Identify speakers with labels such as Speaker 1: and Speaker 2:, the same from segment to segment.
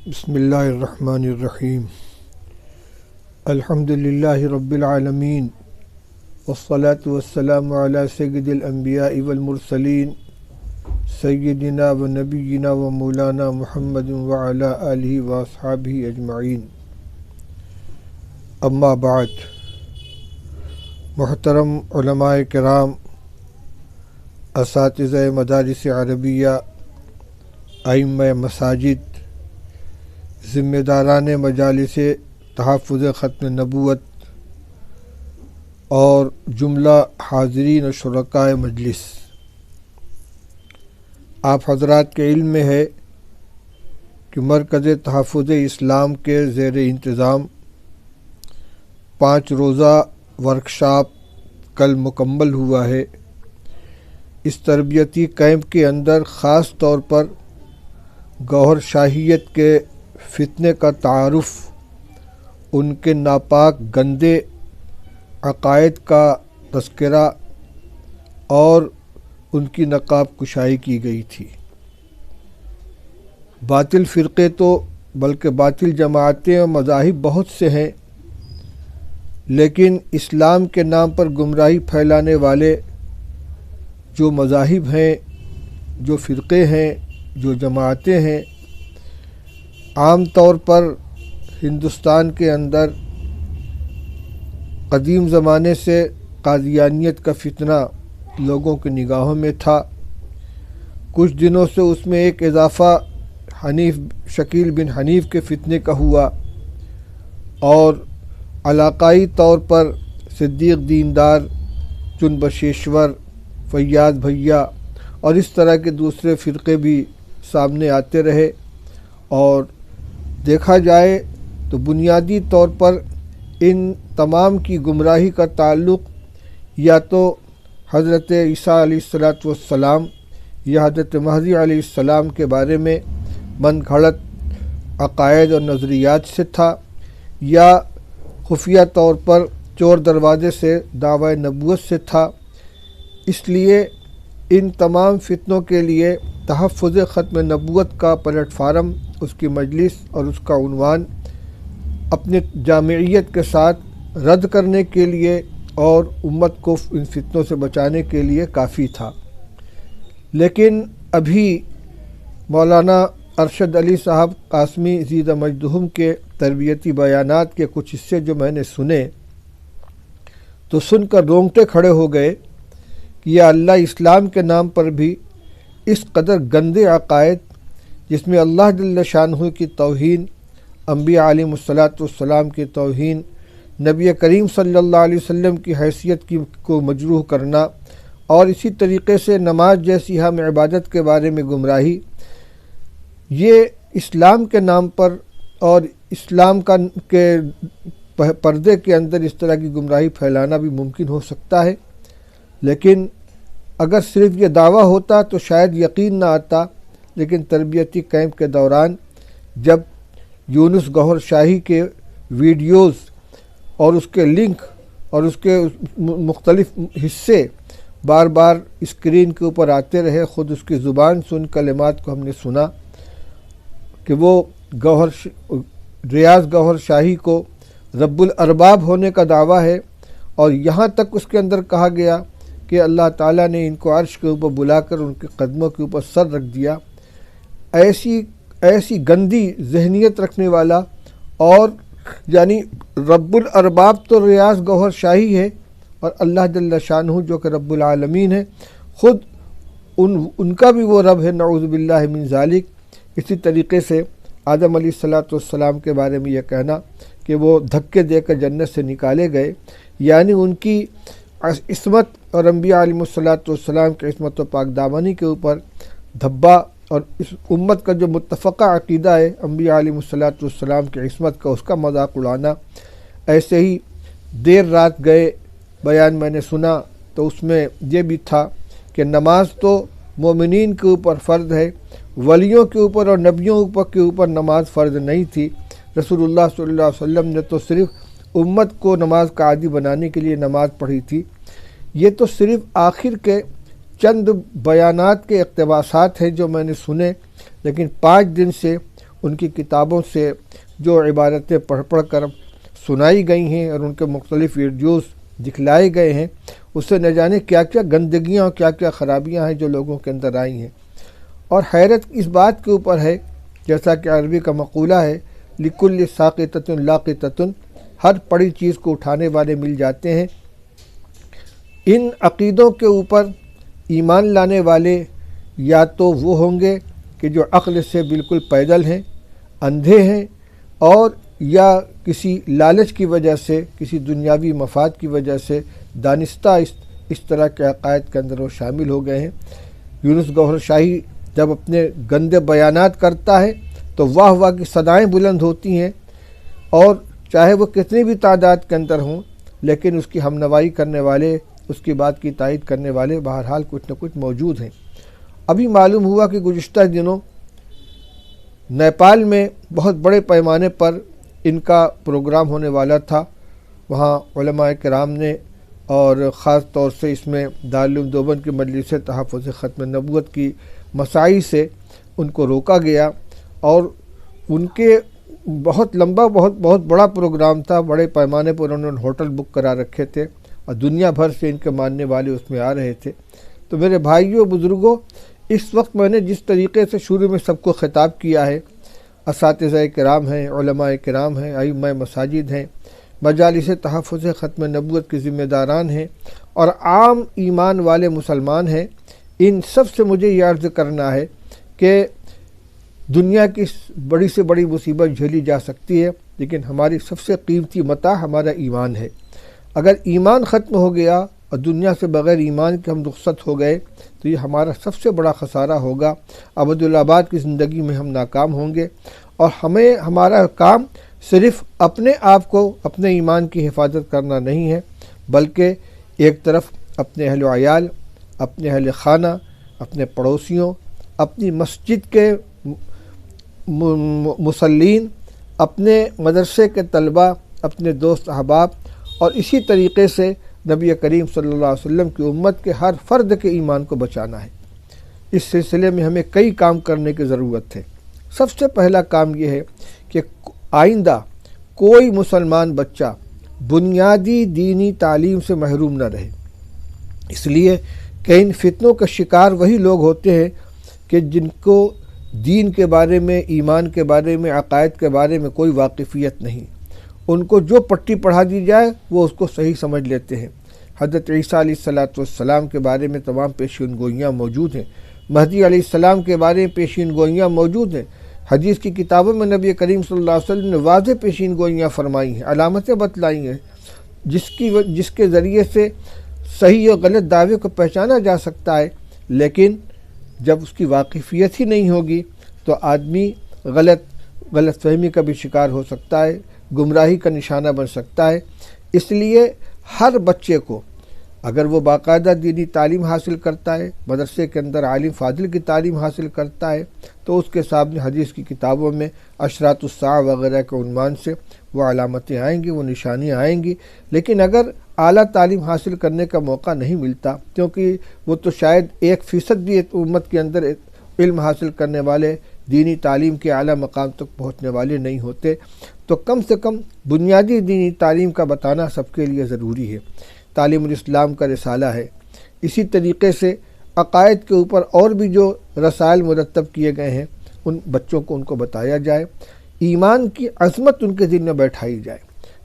Speaker 1: بسم اللہ الرحمن الرحیم الحمد للہ رب العالمین والصلاة والسلام علی سید الانبیاء والمرسلین سیدنا و نبینا و مولانا محمد وعلی آلہ واصحابہ اجمعین اما بعد۔ محترم علماء کرام، اساتذہ مدارس عربیہ، ائمہ مساجد، ذمہ داران مجالس تحفظ ختم نبوت اور جملہ حاضرین و شرکاء مجلس، آپ حضرات کے علم میں ہے کہ مرکز تحفظ اسلام کے زیر انتظام 5 روزہ ورکشاپ کل مکمل ہوا ہے۔ اس تربیتی کیمپ کے اندر خاص طور پر گوہر شاہیت کے فتنے کا تعارف، ان کے ناپاک گندے عقائد کا تذکرہ اور ان کی نقاب کشائی کی گئی تھی۔ باطل فرقے تو بلکہ باطل جماعتیں اور مذاہب بہت سے ہیں، لیکن اسلام کے نام پر گمراہی پھیلانے والے جو مذاہب ہیں، جو فرقے ہیں، جو جماعتیں ہیں، عام طور پر ہندوستان کے اندر قدیم زمانے سے قادیانیت کا فتنہ لوگوں کی نگاہوں میں تھا۔ کچھ دنوں سے اس میں ایک اضافہ شکیل بن حنیف کے فتنے کا ہوا، اور علاقائی طور پر صدیق دیندار، چن بشیشور، فیاض بھیا اور اس طرح کے دوسرے فرقے بھی سامنے آتے رہے۔ اور دیکھا جائے تو بنیادی طور پر ان تمام کی گمراہی کا تعلق یا تو حضرت عیسیٰ علیہ السلام یا حضرت مہدی علیہ السلام کے بارے میں من گھڑت عقائد اور نظریات سے تھا، یا خفیہ طور پر چور دروازے سے دعوی نبوت سے تھا۔ اس لیے ان تمام فتنوں کے لیے تحفظ ختم نبوت کا پلیٹ فارم، اس کی مجلس اور اس کا عنوان اپنے جامعیت کے ساتھ رد کرنے کے لیے اور امت کو ان فتنوں سے بچانے کے لیے کافی تھا۔ لیکن ابھی مولانا ارشد علی صاحب قاسمی زیدہ مجدہم کے تربیتی بیانات کے کچھ حصے جو میں نے سنے تو سن کر رونگٹے کھڑے ہو گئے کہ یا اللہ، اسلام کے نام پر بھی اس قدر گندے عقائد، جس میں اللہ جل شانہ کی توہین، انبیاء علیہ السلام کی توہین، نبی کریم صلی اللہ علیہ وسلم کی حیثیت کو مجروح کرنا، اور اسی طریقے سے نماز جیسی ہم عبادت کے بارے میں گمراہی، یہ اسلام کے نام پر اور اسلام کے پردے کے اندر اس طرح کی گمراہی پھیلانا بھی ممکن ہو سکتا ہے۔ لیکن اگر صرف یہ دعویٰ ہوتا تو شاید یقین نہ آتا، لیکن تربیتی کیمپ کے دوران جب یونس گوہر شاہی کے ویڈیوز اور اس کے لنک اور اس کے مختلف حصے بار بار اسکرین کے اوپر آتے رہے، خود اس کی زبان سے ان کلمات کو ہم نے سنا کہ وہ ریاض گوہر شاہی کو رب الارباب ہونے کا دعویٰ ہے، اور یہاں تک اس کے اندر کہا گیا کہ اللہ تعالیٰ نے ان کو عرش کے اوپر بلا کر ان کے قدموں کے اوپر سر رکھ دیا۔ ایسی گندی ذہنیت رکھنے والا، اور یعنی رب الارباب تو ریاض گوہر شاہی ہے، اور اللہ جل شانہ جو کہ رب العالمین ہے، خود ان کا بھی وہ رب ہے، نعوذ باللہ من ذالک۔ اسی طریقے سے آدم علیہ السلام کے بارے میں یہ کہنا کہ وہ دھکے دے کر جنت سے نکالے گئے، یعنی ان کی عصمت اور انبیاء علیہ السلام کی عصمت و پاک دامنی کے اوپر دھبا، اور اس امت کا جو متفقہ عقیدہ ہے انبیاء علیہ السلام کی عصمت کا، اس کا مذاق اڑانا۔ ایسے ہی دیر رات گئے بیان میں نے سنا تو اس میں یہ بھی تھا کہ نماز تو مومنین کے اوپر فرض ہے، ولیوں کے اوپر اور نبیوں کے اوپر نماز فرض نہیں تھی۔ رسول اللہ صلی اللہ علیہ وسلم نے تو صرف امت کو نماز کا عادی بنانے کے لیے نماز پڑھی تھی۔ یہ تو صرف آخر کے چند بیانات کے اقتباسات ہیں جو میں نے سنے، لیکن 5 دن سے ان کی کتابوں سے جو عبارتیں پڑھ پڑھ کر سنائی گئی ہیں اور ان کے مختلف ویڈیوز دکھلائے گئے ہیں، اس سے نہ جانے کیا کیا گندگیاں اور کیا کیا خرابیاں ہیں جو لوگوں کے اندر آئی ہیں۔ اور حیرت اس بات کے اوپر ہے، جیسا کہ عربی کا مقولہ ہے لِكُلِّ سَاقِطَةٍ لَاقِطَةٌ، ہر پڑی چیز کو اٹھانے والے مل جاتے ہیں۔ ان عقیدوں کے اوپر ایمان لانے والے یا تو وہ ہوں گے کہ جو عقل سے بالکل پیدل ہیں، اندھے ہیں، اور یا کسی لالچ کی وجہ سے، کسی دنیاوی مفاد کی وجہ سے دانستہ اس طرح کے عقائد کے اندر وہ شامل ہو گئے ہیں۔ یونس گوہر شاہی جب اپنے گندے بیانات کرتا ہے تو واہ واہ کی صدائیں بلند ہوتی ہیں، اور چاہے وہ کتنی بھی تعداد کے اندر ہوں، لیکن اس کی ہمنوائی کرنے والے، اس کی بات کی تائید کرنے والے بہرحال کچھ نہ کچھ موجود ہیں۔ ابھی معلوم ہوا کہ گزشتہ دنوں نیپال میں بہت بڑے پیمانے پر ان کا پروگرام ہونے والا تھا۔ وہاں علماء کرام نے، اور خاص طور سے اس میں دارالعلوم دیوبند کی مجلس تحفظ ختم نبوت کی مساعی سے ان کو روکا گیا، اور ان کے بہت لمبا بہت بڑا پروگرام تھا۔ بڑے پیمانے پر انہوں نے ہوٹل بک کرا رکھے تھے اور دنیا بھر سے ان کے ماننے والے اس میں آ رہے تھے۔ تو میرے بھائیوں بزرگوں، اس وقت میں نے جس طریقے سے شروع میں سب کو خطاب کیا ہے، اساتذہ کرام ہیں، علماء کرام ہیں، ائمہ مساجد ہیں، مجالس تحفظ ختم نبوت کے ذمہ داران ہیں، اور عام ایمان والے مسلمان ہیں، ان سب سے مجھے یہ عرض کرنا ہے کہ دنیا کی بڑی سے بڑی مصیبت جھیلی جا سکتی ہے، لیکن ہماری سب سے قیمتی متاع ہمارا ایمان ہے۔ اگر ایمان ختم ہو گیا اور دنیا سے بغیر ایمان کے ہم رخصت ہو گئے تو یہ ہمارا سب سے بڑا خسارہ ہوگا۔ ابدالآباد کی زندگی میں ہم ناکام ہوں گے، اور ہمارا کام صرف اپنے آپ کو، اپنے ایمان کی حفاظت کرنا نہیں ہے، بلکہ ایک طرف اپنے اہل و عیال، اپنے اہل خانہ، اپنے پڑوسیوں، اپنی مسجد کے مصلین، اپنے مدرسے کے طلباء، اپنے دوست احباب، اور اسی طریقے سے نبی کریم صلی اللہ علیہ وسلم کی امت کے ہر فرد کے ایمان کو بچانا ہے۔ اس سلسلے میں ہمیں کئی کام کرنے کی ضرورت ہے۔ سب سے پہلا کام یہ ہے کہ آئندہ کوئی مسلمان بچہ بنیادی دینی تعلیم سے محروم نہ رہے، اس لیے کہ ان فتنوں کا شکار وہی لوگ ہوتے ہیں کہ جن کو دین کے بارے میں، ایمان کے بارے میں، عقائد کے بارے میں کوئی واقفیت نہیں۔ ان کو جو پٹی پڑھا دی جائے وہ اس کو صحیح سمجھ لیتے ہیں۔ حضرت عیسیٰ علیہ السلام کے بارے میں تمام پیشین گوئیاں موجود ہیں، مہدی علیہ السلام کے بارے میں پیشین گوئیاں موجود ہیں۔ حدیث کی کتابوں میں نبی کریم صلی اللہ علیہ وسلم نے واضح پیشین گوئیاں فرمائی ہیں، علامتیں بتلائی ہیں، جس کے ذریعے سے صحیح اور غلط دعوے کو پہچانا جا سکتا ہے۔ لیکن جب اس کی واقفیت ہی نہیں ہوگی تو آدمی غلط فہمی کا بھی شکار ہو سکتا ہے، گمراہی کا نشانہ بن سکتا ہے۔ اس لیے ہر بچے کو اگر وہ باقاعدہ دینی تعلیم حاصل کرتا ہے، مدرسے کے اندر عالم فاضل کی تعلیم حاصل کرتا ہے، تو اس کے سامنے حدیث کی کتابوں میں اشراط الساعہ وغیرہ کے عنوان سے وہ علامتیں آئیں گی، وہ نشانیاں آئیں گی۔ لیکن اگر اعلیٰ تعلیم حاصل کرنے کا موقع نہیں ملتا، کیونکہ وہ تو شاید 1% بھی امت کے اندر علم حاصل کرنے والے، دینی تعلیم کے اعلیٰ مقام تک پہنچنے والے نہیں ہوتے، تو کم سے کم بنیادی دینی تعلیم کا بتانا سب کے لیے ضروری ہے۔ تعلیم الاسلام کا رسالہ ہے۔ اسی طریقے سے عقائد کے اوپر اور بھی جو رسائل مرتب کیے گئے ہیں، ان بچوں کو ان کو بتایا جائے، ایمان کی عظمت ان کے دل میں بیٹھائی جائے،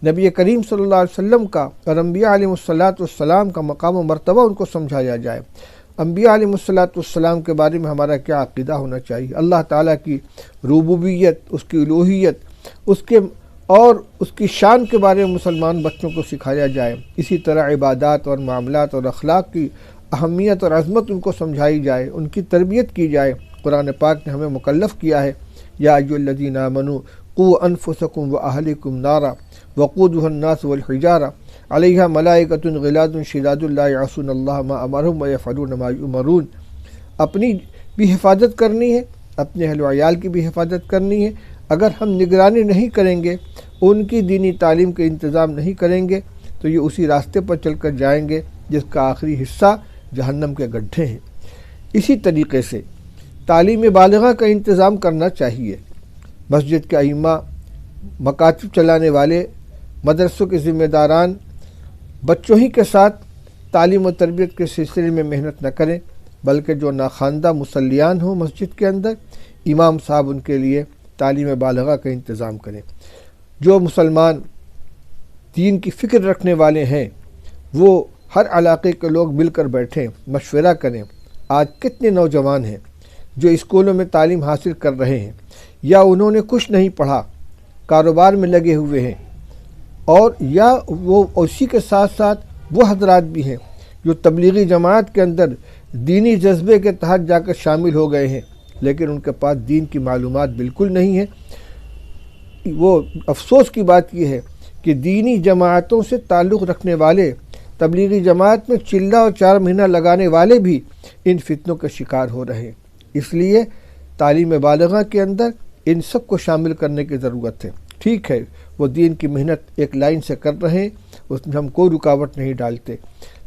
Speaker 1: نبی کریم صلی اللہ علیہ وسلم کا اور انبیاء علیہ السلام کا مقام و مرتبہ ان کو سمجھایا جائے، انبیاء علیہ السلام کے بارے میں ہمارا کیا عقیدہ ہونا چاہیے، اللہ تعالیٰ کی ربوبیت، اس کی الوہیت، اس کی شان کے بارے میں مسلمان بچوں کو سکھایا جائے۔ اسی طرح عبادات اور معاملات اور اخلاق کی اہمیت اور عظمت ان کو سمجھائی جائے، ان کی تربیت کی جائے۔ قرآن پاک نے ہمیں مکلف کیا ہے، یا ایھا الذین آمنوا قوا انفسکم واہلیکم نارا وقودها الناس والحجارہ علیہا ملائکۃ غلاظ شداد لا یعصون اللہ ما امرہم ویفعلون ما یؤمرون۔ اپنی بھی حفاظت کرنی ہے، اپنے اہل و عیال کی بھی حفاظت کرنی ہے۔ اگر ہم نگرانی نہیں کریں گے، ان کی دینی تعلیم کے انتظام نہیں کریں گے، تو یہ اسی راستے پر چل کر جائیں گے جس کا آخری حصہ جہنم کے گڈھے ہیں۔ اسی طریقے سے تعلیم بالغہ کا انتظام کرنا چاہیے۔ مسجد کے ائمہ، مکاتب چلانے والے، مدرسوں کے ذمہ داران بچوں ہی کے ساتھ تعلیم و تربیت کے سلسلے میں محنت نہ کریں، بلکہ جو ناخواندہ مصلیان ہوں مسجد کے اندر، امام صاحب ان کے لیے تعلیم بالغہ کا انتظام کریں۔ جو مسلمان دین کی فکر رکھنے والے ہیں وہ ہر علاقے کے لوگ مل کر بیٹھیں، مشورہ کریں۔ آج کتنے نوجوان ہیں جو اسکولوں میں تعلیم حاصل کر رہے ہیں، یا انہوں نے کچھ نہیں پڑھا، کاروبار میں لگے ہوئے ہیں، اور یا وہ اسی کے ساتھ ساتھ وہ حضرات بھی ہیں جو تبلیغی جماعت کے اندر دینی جذبے کے تحت جا کر شامل ہو گئے ہیں، لیکن ان کے پاس دین کی معلومات بالکل نہیں ہے۔ وہ افسوس کی بات یہ ہے کہ دینی جماعتوں سے تعلق رکھنے والے، تبلیغی جماعت میں چلہ اور 4 مہینہ لگانے والے بھی ان فتنوں کا شکار ہو رہے ہیں۔ اس لیے تعلیم بالغہ کے اندر ان سب کو شامل کرنے کی ضرورت ہے۔ ٹھیک ہے، وہ دین کی محنت ایک لائن سے کر رہے ہیں، اس میں ہم کوئی رکاوٹ نہیں ڈالتے،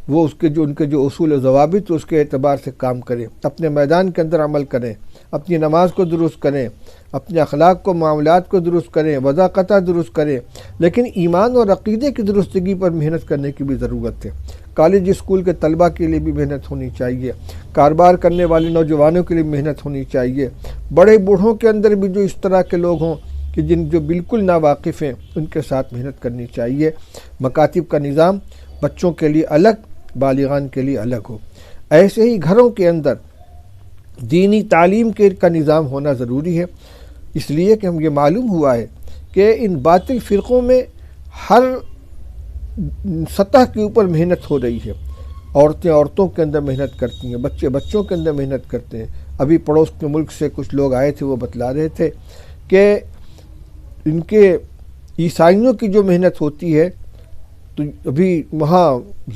Speaker 1: وہ ان کے جو اصول و ضوابط اس کے اعتبار سے کام کریں، اپنے میدان کے اندر عمل کریں، اپنی نماز کو درست کریں، اپنے اخلاق کو، معاملات کو درست کریں، وضاقتہ درست کریں، لیکن ایمان اور عقیدے کی درستگی پر محنت کرنے کی بھی ضرورت ہے۔ کالج اسکول کے طلبہ کے لیے بھی محنت ہونی چاہیے، کاروبار کرنے والے نوجوانوں کے لیے محنت ہونی چاہیے، بڑے بوڑھوں کے اندر بھی جو اس طرح کے لوگ ہوں کہ جو بالکل ناواقف ہیں، ان کے ساتھ محنت کرنی چاہیے۔ مکاتب کا نظام بچوں کے لیے الگ، بالغان کے لیے الگ ہو۔ ایسے ہی گھروں کے اندر دینی تعلیم کا نظام ہونا ضروری ہے، اس لیے کہ ہم یہ معلوم ہوا ہے کہ ان باطل فرقوں میں ہر سطح کے اوپر محنت ہو رہی ہے۔ عورتوں کے اندر محنت کرتی ہیں، بچوں کے اندر محنت کرتے ہیں۔ ابھی پڑوس کے ملک سے کچھ لوگ آئے تھے، وہ بتلا رہے تھے کہ ان کے عیسائیوں کی جو محنت ہوتی ہے، تو ابھی وہاں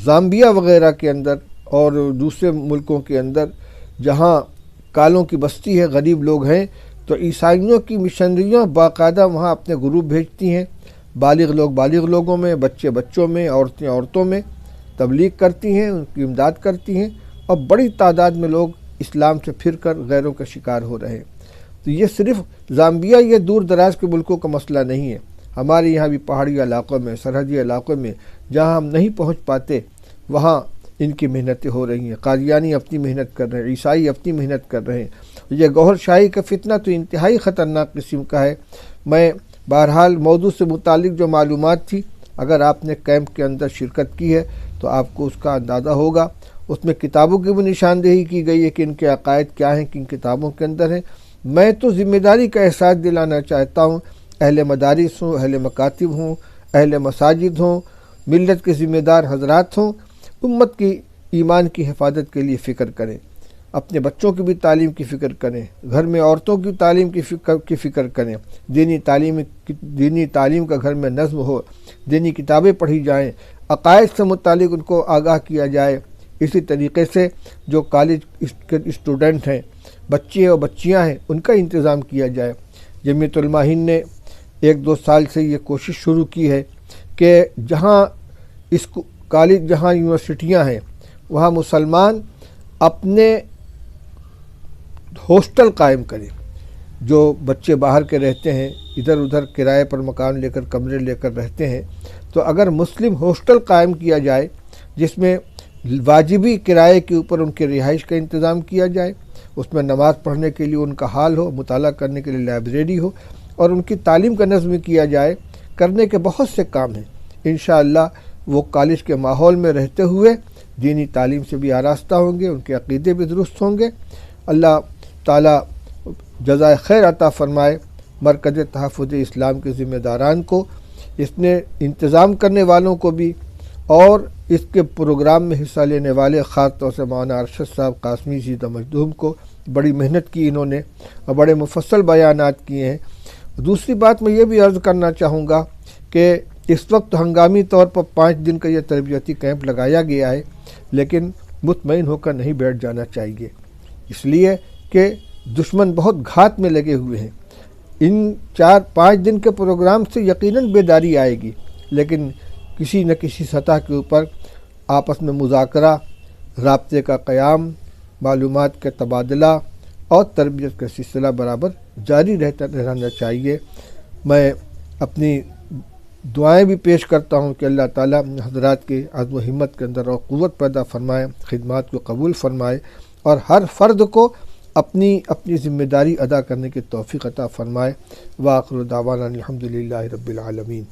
Speaker 1: زامبیا وغیرہ کے اندر اور دوسرے ملکوں کے اندر جہاں کالوں کی بستی ہے، غریب لوگ ہیں، تو عیسائیوں کی مشنریاں باقاعدہ وہاں اپنے گروپ بھیجتی ہیں، بالغ لوگوں میں، بچوں میں، عورتوں میں تبلیغ کرتی ہیں، ان کی امداد کرتی ہیں، اور بڑی تعداد میں لوگ اسلام سے پھر کر غیروں کا شکار ہو رہے ہیں۔ تو یہ صرف زامبیا، یہ دور دراز کے ملکوں کا مسئلہ نہیں ہے، ہمارے یہاں بھی پہاڑی علاقوں میں، سرحدی علاقوں میں جہاں ہم نہیں پہنچ پاتے، وہاں ان کی محنتیں ہو رہی ہیں۔ قادیانی اپنی محنت کر رہے ہیں، عیسائی اپنی محنت کر رہے ہیں۔ یہ گوہر شاہی کا فتنہ تو انتہائی خطرناک قسم کا ہے۔ میں بہرحال موضوع سے متعلق جو معلومات تھی، اگر آپ نے کیمپ کے اندر شرکت کی ہے تو آپ کو اس کا اندازہ ہوگا۔ اس میں کتابوں کی بھی نشاندہی کی گئی ہے کہ ان کے عقائد کیا ہیں، کن کتابوں کے اندر ہیں۔ میں تو ذمہ داری کا احساس دلانا چاہتا ہوں، اہل مدارس ہوں، اہل مکاتب ہوں، اہل مساجد ہوں، ملت کے ذمہ دار حضرات ہوں، امت کی ایمان کی حفاظت کے لیے فکر کریں، اپنے بچوں کی بھی تعلیم کی فکر کریں، گھر میں عورتوں کی تعلیم کی فکر کریں، دینی تعلیم کا گھر میں نظم ہو، دینی کتابیں پڑھی جائیں، عقائد سے متعلق ان کو آگاہ کیا جائے۔ اسی طریقے سے جو کالج کے اسٹوڈنٹ ہیں، بچے اور بچیاں ہیں، ان کا انتظام کیا جائے۔ جمعیت علماء ہند نے 1-2 سال سے یہ کوشش شروع کی ہے کہ جہاں کالج، جہاں یونیورسٹیاں ہیں، وہاں مسلمان اپنے ہاسٹل قائم کریں۔ جو بچے باہر کے رہتے ہیں، ادھر ادھر کرائے پر مکان لے کر، کمرے لے کر رہتے ہیں، تو اگر مسلم ہاسٹل قائم کیا جائے جس میں واجبی کرائے کے اوپر ان کے رہائش کا انتظام کیا جائے، اس میں نماز پڑھنے کے لیے ان کا حال ہو، مطالعہ کرنے کے لیے لائبریری ہو، اور ان کی تعلیم کا نظم کیا جائے، کرنے کے بہت سے کام ہیں۔ انشاءاللہ وہ کالج کے ماحول میں رہتے ہوئے دینی تعلیم سے بھی آراستہ ہوں گے، ان کے عقیدے بھی درست ہوں گے۔ اللہ تعالیٰ جزائے خیر عطا فرمائے مرکز تحفظ اسلام کے ذمہ داران کو، اس نے انتظام کرنے والوں کو بھی، اور اس کے پروگرام میں حصہ لینے والے خاص طور سے مولانا ارشد صاحب قاسمی زیدہ مجدوم کو۔ بڑی محنت کی انہوں نے اور بڑے مفصل بیانات کیے ہیں۔ دوسری بات میں یہ بھی عرض کرنا چاہوں گا کہ اس وقت ہنگامی طور پر 5 دن کا یہ تربیتی کیمپ لگایا گیا ہے، لیکن مطمئن ہو کر نہیں بیٹھ جانا چاہیے، اس لیے کہ دشمن بہت گھات میں لگے ہوئے ہیں۔ ان 4-5 دن کے پروگرام سے یقیناً بیداری آئے گی، لیکن کسی نہ کسی سطح کے اوپر آپس میں مذاکرہ، رابطے کا قیام، معلومات کا تبادلہ اور تربیت کا سلسلہ برابر جاری رہنا چاہیے۔ میں اپنی دعائیں بھی پیش کرتا ہوں کہ اللہ تعالیٰ حضرات کے عزم و ہمت کے اندر اور قوت پیدا فرمائے، خدمات کو قبول فرمائے، اور ہر فرد کو اپنی ذمہ داری ادا کرنے کی توفیق عطا فرمائے۔ وآخر دعوانا الحمدللہ رب العالمین۔